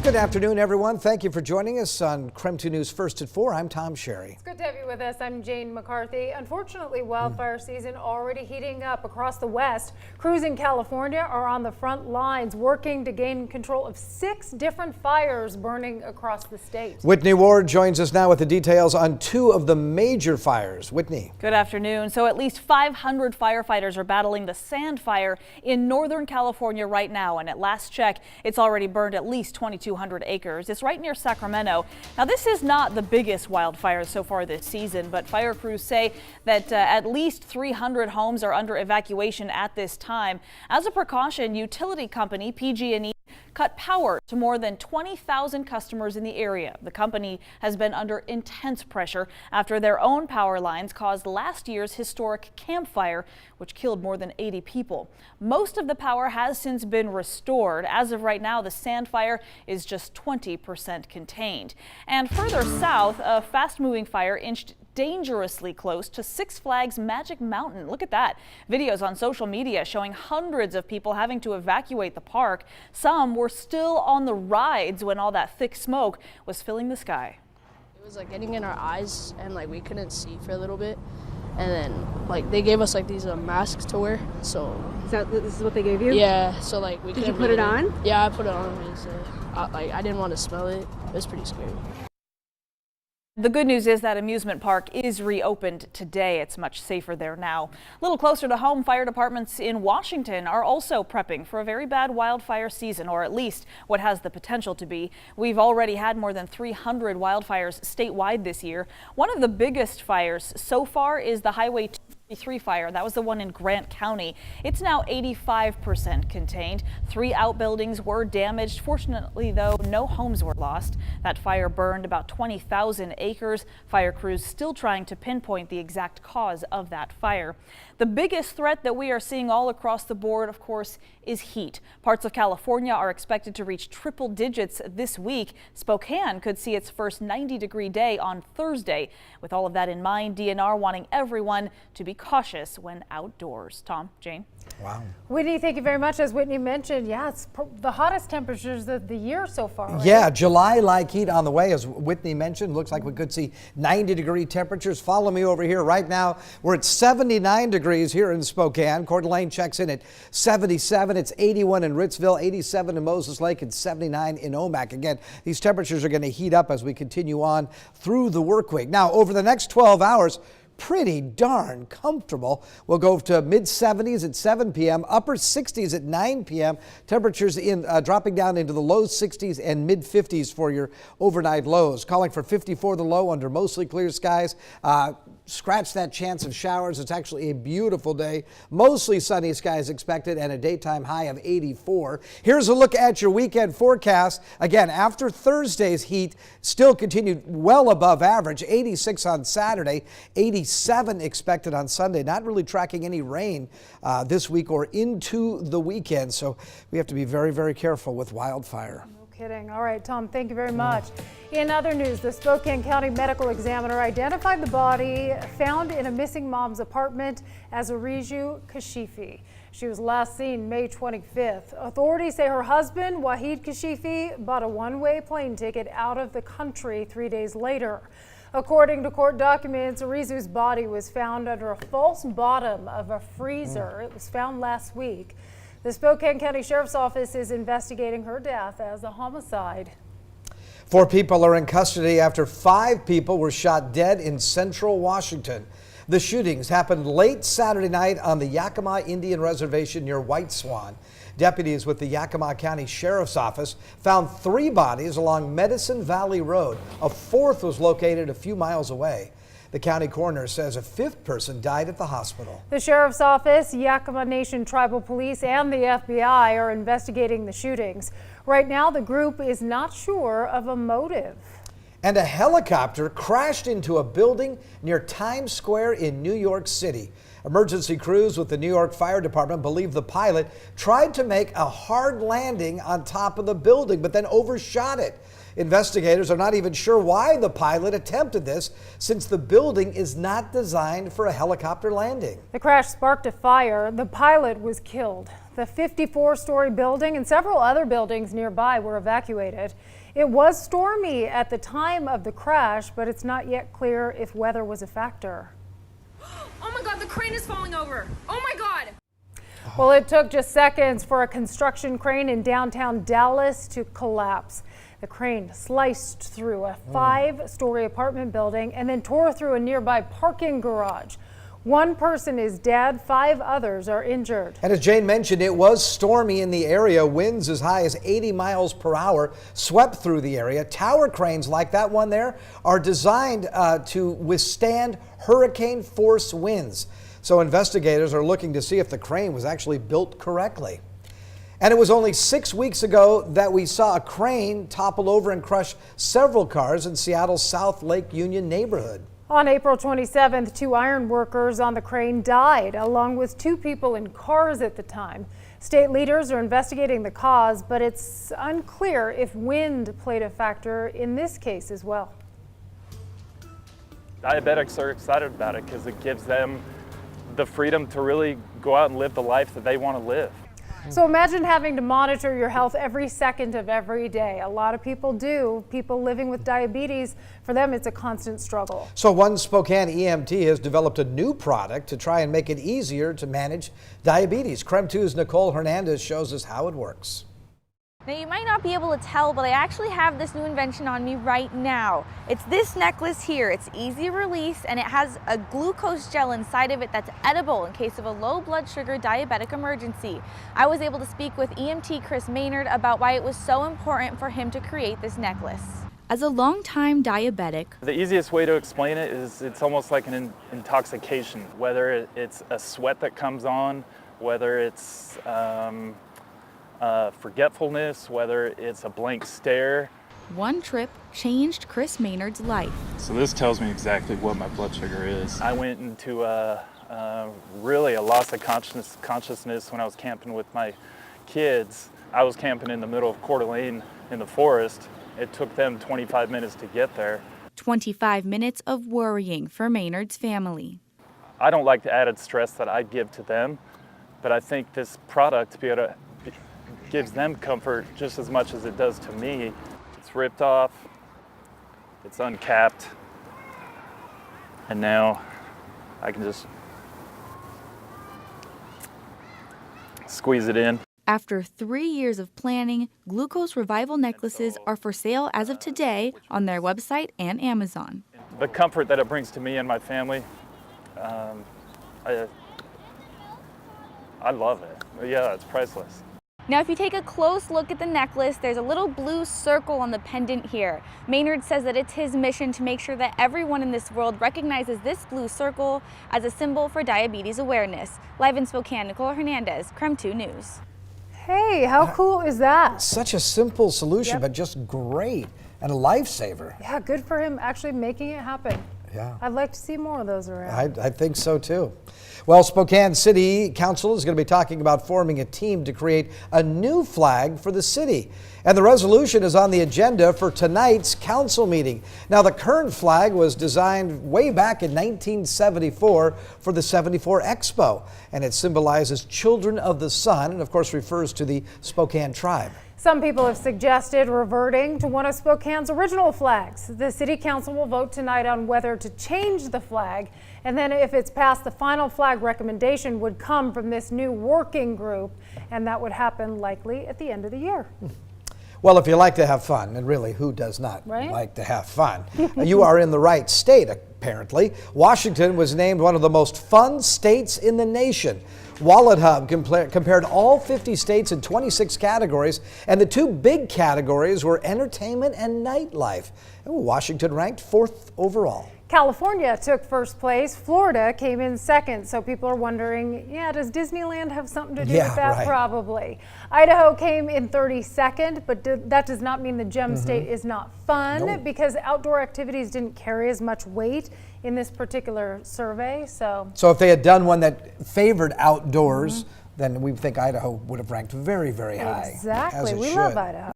Good afternoon, everyone. Thank you for joining us on KREM 2 News First at 4. I'm Tom Sherry. It's good to have you with us. I'm Jane McCarthy. Unfortunately, wildfire season already heating up across the West. Crews in California are on the front lines working to gain control of 6 different fires burning across the state. Whitney Ward joins us now with the details on 2 of the major fires. Whitney. Good afternoon. So at least 500 firefighters are battling the sand fire in Northern California right now. And at last check, it's already burned at least 2,200 acres. It's right near Sacramento. Now, this is not the biggest wildfire so far this season, but fire crews say that at least 300 homes are under evacuation at this time. As a precaution, utility company PG&E cut power to more than 20,000 customers in the area. The company has been under intense pressure after their own power lines caused last year's historic campfire, which killed more than 80 people. Most of the power has since been restored. As of right now, the sand fire is just 20% contained. And further south, a fast-moving fire inched dangerously close to Six Flags Magic Mountain. Look at that. Videos on social media showing hundreds of people having to evacuate the park. Some were still on the rides when all that thick smoke was filling the sky. It was like getting in our eyes and like we couldn't see for a little bit. And then like they gave us like these masks to wear. So this is what they gave you? Yeah, so like we Did you put it on? Yeah, I put it on. I didn't want to smell it. It was pretty scary. The good news is that amusement park is reopened today. It's much safer there now. A little closer to home, fire departments in Washington are also prepping for a very bad wildfire season, or at least what has the potential to be. We've already had more than 300 wildfires statewide this year. One of the biggest fires so far is the Highway 243 fire. That was the one in Grant County. It's now 85% contained. 3 outbuildings were damaged. Fortunately, though, no homes were lost. That fire burned about 20,000 acres. Fire crews still trying to pinpoint the exact cause of that fire. The biggest threat that we are seeing all across the board, of course, is heat. Parts of California are expected to reach triple digits this week. Spokane could see its first 90-degree day on Thursday. With all of that in mind, DNR wanting everyone to be cautious when outdoors. Tom, Jane. Wow. Whitney, thank you very much. As Whitney mentioned, yeah, it's the hottest temperatures of the year so far. Right? Yeah, July-like heat on the way. As Whitney mentioned, looks like we could see 90-degree temperatures. Follow me over here. Right now, we're at 79 degrees here in Spokane. Coeur d'Alene checks in at 77. It's 81 in Ritzville, 87 in Moses Lake, and 79 in Omak. Again, these temperatures are going to heat up as we continue on through the work week. Now, over the next 12 hours, pretty darn comfortable. We'll go to mid-70s at 7 p.m., upper 60s at 9 p.m. Temperatures dropping down into the low 60s and mid-50s for your overnight lows. Calling for 54 the low under mostly clear skies. Scratch that chance of showers. It's actually a beautiful day. Mostly sunny skies expected and a daytime high of 84. Here's a look at your weekend forecast. Again, after Thursday's heat, still continued well above average. 86 on Saturday, 87 expected on Sunday. Not really tracking any rain this week or into the weekend. So we have to be very, very careful with wildfire. Kidding. All right, Tom, thank you very much. In other news, the Spokane County Medical Examiner identified the body found in a missing mom's apartment as Ariju Kashifi. She was last seen May 25th. Authorities say her husband, Wahid Kashifi, bought a one-way plane ticket out of the country 3 days later. According to court documents, Arizu's body was found under a false bottom of a freezer. It was found last week. The Spokane County Sheriff's Office is investigating her death as a homicide. 4 people are in custody after 5 people were shot dead in central Washington. The shootings happened late Saturday night on the Yakima Indian Reservation near White Swan. Deputies with the Yakima County Sheriff's Office found 3 bodies along Medicine Valley Road. A 4th was located a few miles away. The county coroner says a 5th person died at the hospital. The Sheriff's Office, Yakima Nation Tribal Police, and the FBI are investigating the shootings. Right now, the group is not sure of a motive. And a helicopter crashed into a building near Times Square in New York City. Emergency crews with the New York Fire Department believe the pilot tried to make a hard landing on top of the building, but then overshot it. Investigators are not even sure why the pilot attempted this, since the building is not designed for a helicopter landing. The crash sparked a fire. The pilot was killed. The 54-story building and several other buildings nearby were evacuated. It was stormy at the time of the crash, but it's not yet clear if weather was a factor. Oh my God, the crane is falling over. Oh my God. Well, it took just seconds for a construction crane in downtown Dallas to collapse. The crane sliced through a 5-story apartment building and then tore through a nearby parking garage. One person is dead, 5 others are injured. And as Jane mentioned, it was stormy in the area. Winds as high as 80 miles per hour swept through the area. Tower cranes like that one there are designed to withstand hurricane force winds. So investigators are looking to see if the crane was actually built correctly. And it was only 6 weeks ago that we saw a crane topple over and crush several cars in Seattle's South Lake Union neighborhood. On April 27th, 2 iron workers on the crane died, along with 2 people in cars at the time. State leaders are investigating the cause, but it's unclear if wind played a factor in this case as well. Diabetics are excited about it because it gives them the freedom to really go out and live the life that they want to live. So imagine having to monitor your health every second of every day. A lot of people do. People living with diabetes, for them it's a constant struggle. So one Spokane EMT has developed a new product to try and make it easier to manage diabetes. KREM 2's Nicole Hernandez shows us how it works. Now you might not be able to tell, but I actually have this new invention on me right now. It's this necklace here. It's easy release and it has a glucose gel inside of it that's edible in case of a low blood sugar diabetic emergency. I was able to speak with EMT Chris Maynard about why it was so important for him to create this necklace. As a longtime diabetic, The easiest way to explain it is it's almost like an intoxication, whether it's a sweat that comes on, whether it's forgetfulness, whether it's a blank stare. one trip changed Chris Maynard's life. So this tells me exactly what my blood sugar is. I went into really a loss of consciousness when I was camping with my kids. I was camping in the middle of Coeur d'Alene in the forest. It took them 25 minutes to get there. 25 minutes of worrying for Maynard's family. I don't like the added stress that I give to them, but I think this product gives them comfort just as much as it does to me. It's ripped off, it's uncapped, and now I can just squeeze it in. After 3 years of planning, Glucose Revival necklaces are for sale as of today on their website and Amazon. The comfort that it brings to me and my family, I love it. Yeah, it's priceless. Now, if you take a close look at the necklace, there's a little blue circle on the pendant here. Maynard says that it's his mission to make sure that everyone in this world recognizes this blue circle as a symbol for diabetes awareness. Live in Spokane, Nicole Hernandez, KREM 2 News. Hey, how cool is that? Such a simple solution, Yep. but just great and a lifesaver. Yeah, good for him actually making it happen. Yeah. I'd like to see more of those around. I think so too. Well, Spokane City Council is going to be talking about forming a team to create a new flag for the city. And the resolution is on the agenda for tonight's council meeting. Now, the current flag was designed way back in 1974 for the 74 Expo, and it symbolizes children of the sun and, of course, refers to the Spokane tribe. Some people have suggested reverting to one of Spokane's original flags. The City Council will vote tonight on whether to change the flag, and then if it's passed, the final flag recommendation would come from this new working group, and that would happen likely at the end of the year. Well, if you like to have fun, and really, who does not Right? like to have fun? You are in the right state, apparently. Washington was named one of the most fun states in the nation. Wallet Hub compared all 50 states in 26 categories, and the 2 big categories were entertainment and nightlife. Washington ranked 4th overall. California took first place. Florida came in second. So people are wondering, yeah, does Disneyland have something to do with that? Right. Probably. Idaho came in 32nd, but that does not mean the gem state is not fun because outdoor activities didn't carry as much weight in this particular survey. So if they had done one that favored outdoors, then we think Idaho would have ranked very, very high. exactly. As it We should. love Idaho.